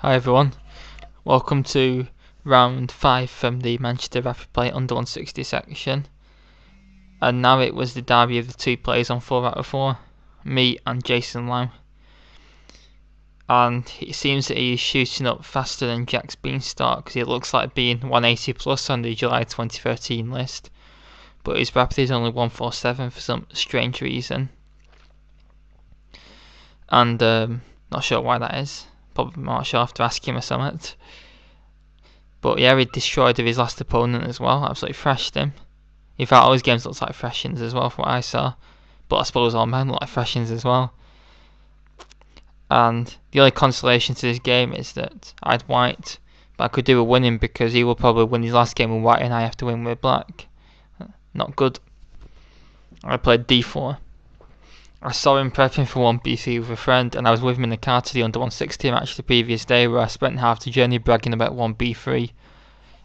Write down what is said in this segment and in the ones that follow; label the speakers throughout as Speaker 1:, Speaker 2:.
Speaker 1: Hi everyone, welcome to round 5 from the Manchester Rapid Play under 160 section. And now it was the derby of the two players on 4 out of 4, me and Jason Lau. And it seems that he's shooting up faster than Jack's Beanstalk, because he looks like being 180 plus on the July 2013 list. But his rapid is only 147 for some strange reason. And not sure why that is. Probably not sure, I'll have to ask him or something. But yeah, he destroyed his last opponent as well, absolutely thrashed him. In fact, all his games looked like thrashings as well from what I saw. But I suppose all men look like thrashings as well. And the only consolation to this game is that I had white, but I could do a winning because he will probably win his last game with white and I have to win with black. Not good. I played d4. I saw him prepping for 1b3 with a friend, and I was with him in the car to the under 160 match the previous day, where I spent half the journey bragging about 1b3.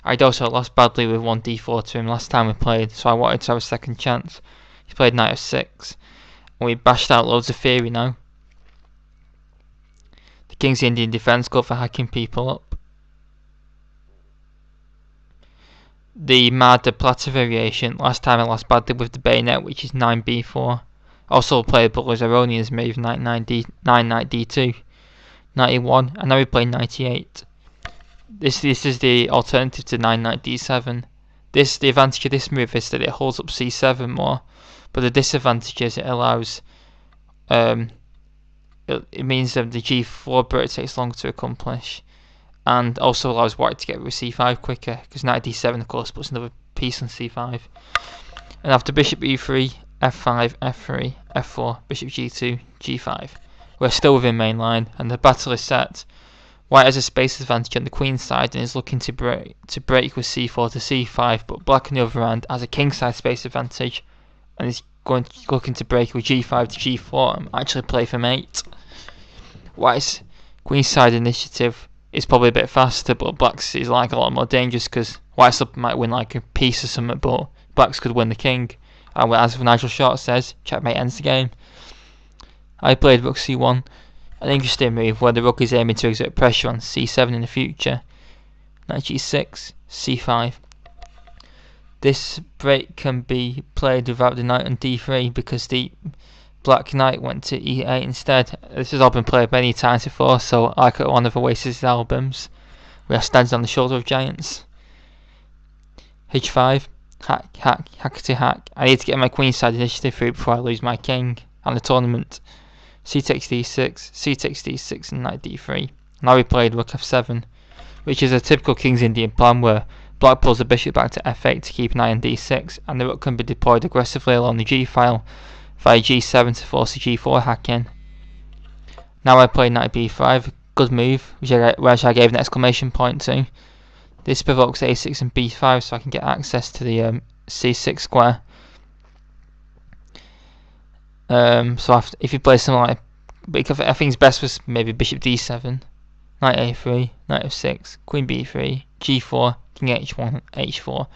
Speaker 1: I'd also lost badly with 1d4 to him last time we played, so I wanted to have a second chance. He played knight f6, and we bashed out loads of theory now. The King's Indian defence go for hacking people up. The Marder Platter variation, last time I lost badly with the bayonet, which is 9b4. Also playable as Erroneous move knight knight d2, 91, and now we play 98. This is the alternative to knight d7. The advantage of this move is that it holds up c7 more, but the disadvantage is it allows it means that the g4 break takes longer to accomplish, and also allows white to get rid of c5 quicker, because knight d7 of course puts another piece on c5. And after bishop e3, f5, f3, f4, bishop g2, g5. We're still within main line, and the battle is set. White has a space advantage on the queen side and is looking to break with c4 to c5, but black on the other hand has a king side space advantage and is looking to break with g5 to g4 and actually play for mate. White's queen side initiative is probably a bit faster, but black's is like a lot more dangerous because white's up might win like a piece or something, but black's could win the king. And as Nigel Short says, checkmate ends the game. I played rook c1, an interesting move where the rook is aiming to exert pressure on c7 in the future. Knight g6, c5. This break can be played without the knight on d3 because the black knight went to e8 instead. This has all been played many times before, so like one of Oasis's albums, we are standing on the shoulder of giants. h5. Hack to hack. I need to get my queen side initiative through before I lose my king and the tournament. C takes d6, C takes d6 and knight d3. Now we played rook f7, which is a typical King's Indian plan where black pulls the bishop back to f8 to keep knight on d6, and the rook can be deployed aggressively along the g file via g7 to force the g4 hack in. Now I played knight b5, good move, which I gave an exclamation point to. This provokes a6 and b5 so I can get access to the c6 square. So if you play something like, but I think it's best was maybe bishop d7, knight a3, knight f6, queen b3, g4, king h1, h4,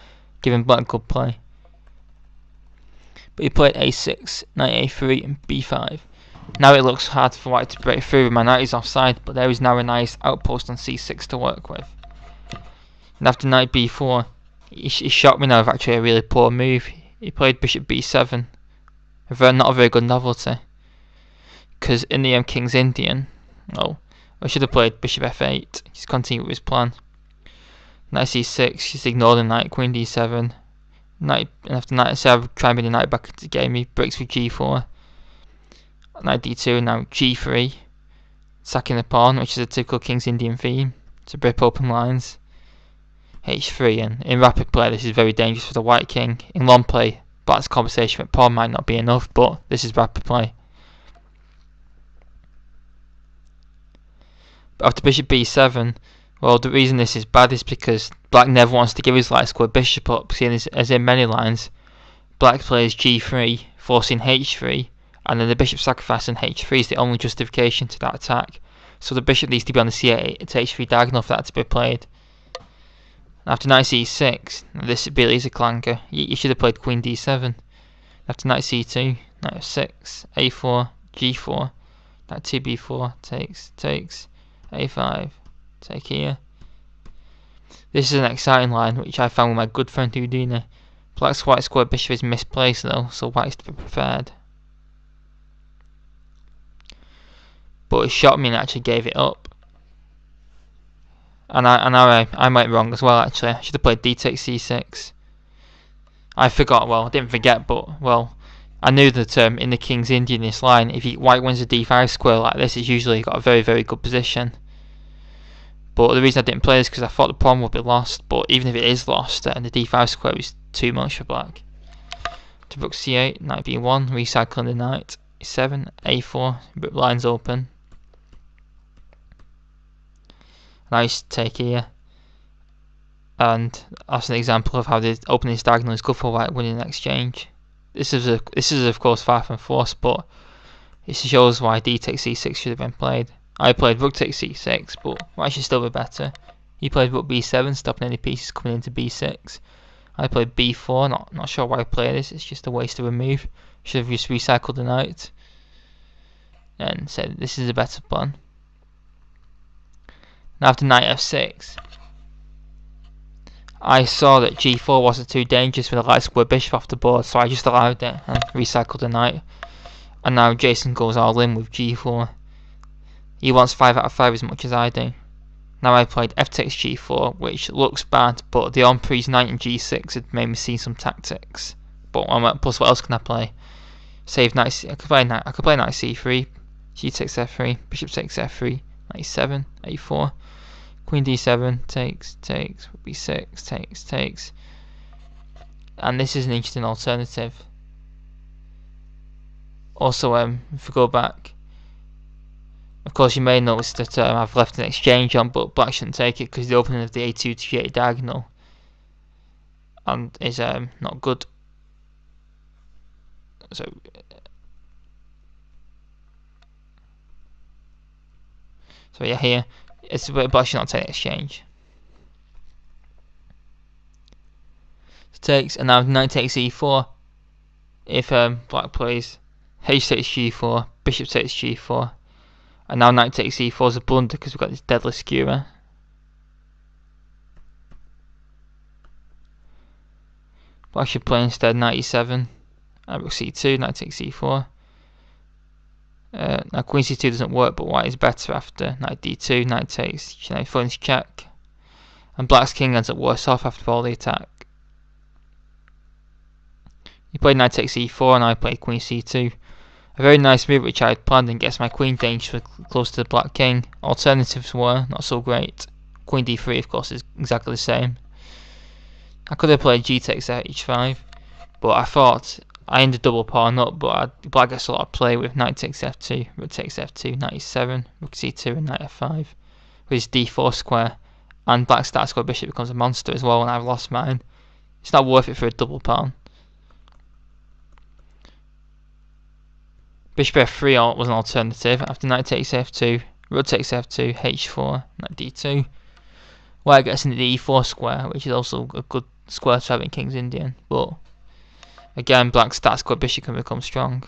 Speaker 1: giving black good play. But he played a6, knight a3 and b5. Now it looks hard for white to break through. My knight is offside, but there is now a nice outpost on c6 to work with. And after knight b4, he shocked me now with actually a really poor move. He played bishop b7, not a very good novelty. Because in the King's Indian, I should have played bishop f8. He's continued with his plan. Knight c6, he's ignored the knight, queen d7. Knight, and after knight, so I try and bring the knight back into the game. He breaks with g4. Knight d2, now g3. Sacking the pawn, which is a typical King's Indian theme, to rip open lines. h3, and in rapid play this is very dangerous for the white king. In long play, black's compensation with pawn might not be enough, but this is rapid play. But after bishop b7, well, the reason this is bad is because black never wants to give his light square bishop up, seeing as in many lines, black plays g3, forcing h3, and then the bishop sacrifice on h3 is the only justification to that attack. So the bishop needs to be on the c8 to h3 diagonal for that to be played. After knight c6, this really is a clanker. You should have played queen d7. After knight c2, knight f6, a4, g4, knight 2b4 takes, a5, take here. This is an exciting line which I found with my good friend Houdini. Black's white square bishop is misplaced though, so white is to be preferred. But it shot me and actually gave it up. And I went wrong as well actually. I should have played d takes c6. I forgot, well I didn't forget, but well I knew that in the King's Indian this line, if white wins a d5 square like this, it's usually got a very, very good position. But the reason I didn't play this is because I thought the pawn would be lost, but even if it is lost, and the d5 square is too much for black. To rook c8, knight b1, recycling the knight, e7, a4, rook lines open. Now you take here, and that's an example of how the opening this diagonal is good for white winning an exchange. This is of course far from forced, but it shows why d takes c6 should have been played. I played rook takes c6, but white should still be better. He played rook b7, stopping any pieces coming into b6. I played b4, not sure why I played this, it's just a waste of a move. Should have just recycled the knight. And said this is a better plan. Now after knight f6, I saw that g4 wasn't too dangerous with a light square bishop off the board, so I just allowed it and recycled the knight. And now Jason goes all in with g4. He wants 5 out of 5 as much as I do. Now I played f takes g4, which looks bad, but the on-pre's knight and g6 had made me see some tactics. But plus what else can I play? Save knight, I could play knight c3, g takes f3, bishop takes f3, knight e7, a4, queen d7, takes, b6, takes. And this is an interesting alternative. Also, if we go back, of course you may notice that I've left an exchange on, but black shouldn't take it because the opening of the a2 to g8 diagonal and is not good. So yeah, here it's black should not take the exchange. So takes, and now knight takes e4. If black plays h takes g4, bishop takes g4. And now knight takes e4 is a blunder because we've got this deadly skewer. Black should play instead knight e7, rook c2, knight takes e4. Now queen c2 doesn't work, but white is better after knight d2, knight takes, knight phones check. And black's king ends up worse off after all the attack. He played knight takes e4 and I played queen c2. A very nice move which I had planned and gets my queen dangerously close to the black king. Alternatives were not so great. Queen d3 of course is exactly the same. I could have played g takes h5, but I thought I ended double pawn up, but black gets a lot of play with knight takes f2, rook takes f2, knight e7, rook c2 and knight f5 with his d4 square, and black's dark square bishop becomes a monster as well and I've lost mine. It's not worth it for a double pawn. Bishop f3 was an alternative. After knight takes f2, rook takes f2, h4, knight d2. White gets into the e4 square, which is also a good square to have in King's Indian. But again, black's dark square bishop can become strong.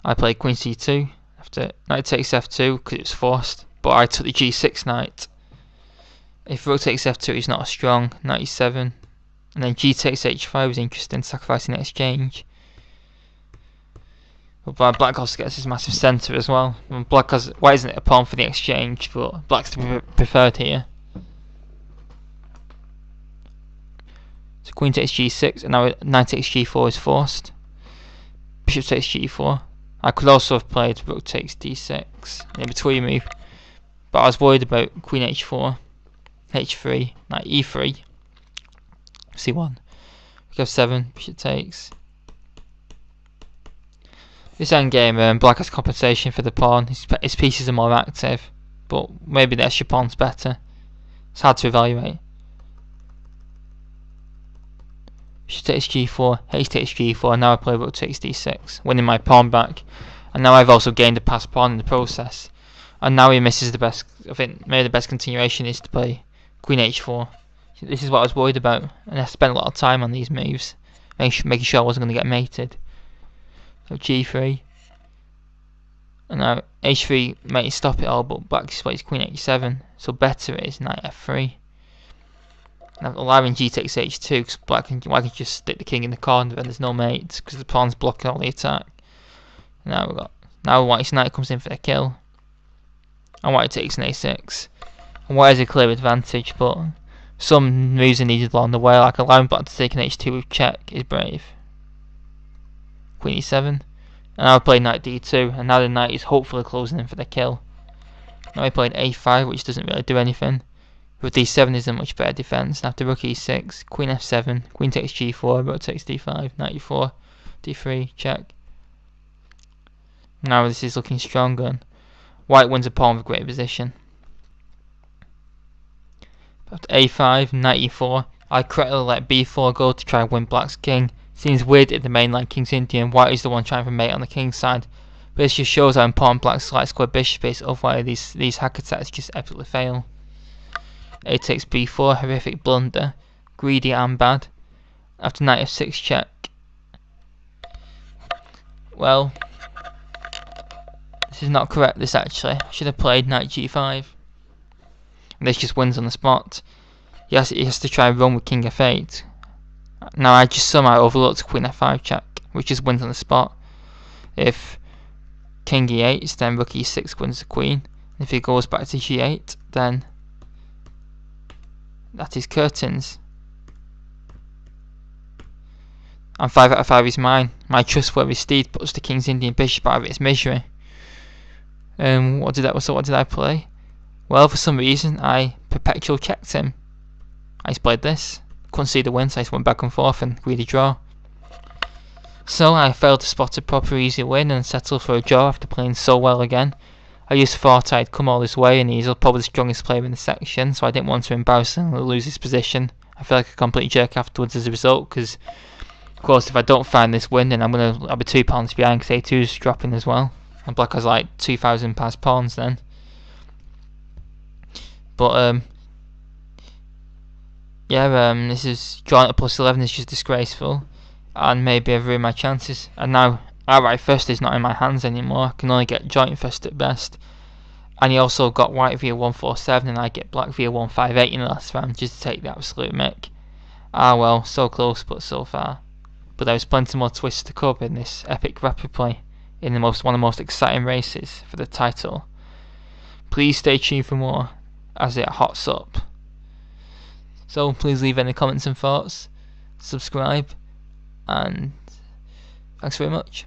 Speaker 1: I played queen c2 after knight takes f2 because it was forced, but I took the g6 knight. If rook takes f2, it's not as strong. Knight e7, and then g takes h5 was interesting, sacrificing the exchange. But black also gets his massive centre as well. And white isn't a pawn for the exchange, but black's to be preferred here. So queen takes g6, and now knight takes g4 is forced. Bishop takes g4. I could also have played rook takes d6 in between move, but I was worried about queen h4, h3, knight e3, c1, rook f7, bishop takes. This endgame, black has compensation for the pawn. His pieces are more active, but maybe the extra pawn's better. It's hard to evaluate. Bishop takes g4, h takes g4, and now I play rook takes d6, winning my pawn back. And now I've also gained a passed pawn in the process. And now he misses the best. I think maybe the best continuation is to play queen h4. This is what I was worried about, and I spent a lot of time on these moves, making sure I wasn't going to get mated. So g3, And now h3 may stop it all, but black displays queen h7, so better is knight f3. Now allowing g takes h2, because white can just stick the king in the corner and there's no mates, because the pawn's blocking all the attack. Now white's knight comes in for the kill, and white takes a6. And white has a clear advantage, but some moves are needed along the way, like allowing black to take an h2 with check is brave. Queen e7, and now I played knight d2, and now the knight is hopefully closing in for the kill. Now I played a5, which doesn't really do anything. With d7 is a much better defense. After rook e6, queen f7, queen takes g4, rook takes d5, knight e4, d3, check. Now this is looking stronger, and white wins a pawn with a great position. After a5, knight e4, I correctly let b4 go to try and win black's king. Seems weird that the main line king's Indian, white is the one trying for mate on the king's side. But this just shows how important black's light square bishop is, otherwise these hack attacks just epically fail. A takes b4, horrific blunder, greedy and bad. After knight f6 check. Well, this is not correct, this actually. I should have played knight g5. And this just wins on the spot. He has to try and run with king f8. Now I just somehow overlooked queen f5 check, which just wins on the spot. If king e8, then rook e6 wins the queen. And if he goes back to g8, then that is curtains. And 5 out of 5 is mine. My trustworthy steed puts the king's Indian bishop out of its misery. What did I play? Well, for some reason I perpetual checked him. I just played this. Couldn't see the win, so I just went back and forth and greedy draw. So I failed to spot a proper easy win and settled for a draw after playing so well again. I just thought I'd come all this way and he's probably the strongest player in the section, so I didn't want to embarrass him or lose his position. I feel like a complete jerk afterwards as a result, because of course if I don't find this win then I'll be £2 behind, because A2's dropping as well. And black has like 2,000 past pawns then. But this is drawing at +11 is just disgraceful, and maybe I've ruined my chances. And now outright first is not in my hands anymore. I can only get joint first at best. And he also got white via 147, and I get black via 158 in the last round, just to take the absolute mick. Ah well, so close but so far. But there was plenty more twists to cover in this epic rapid play in one of the most exciting races for the title. Please stay tuned for more as it hots up. So please leave any comments and thoughts, subscribe, and thanks very much.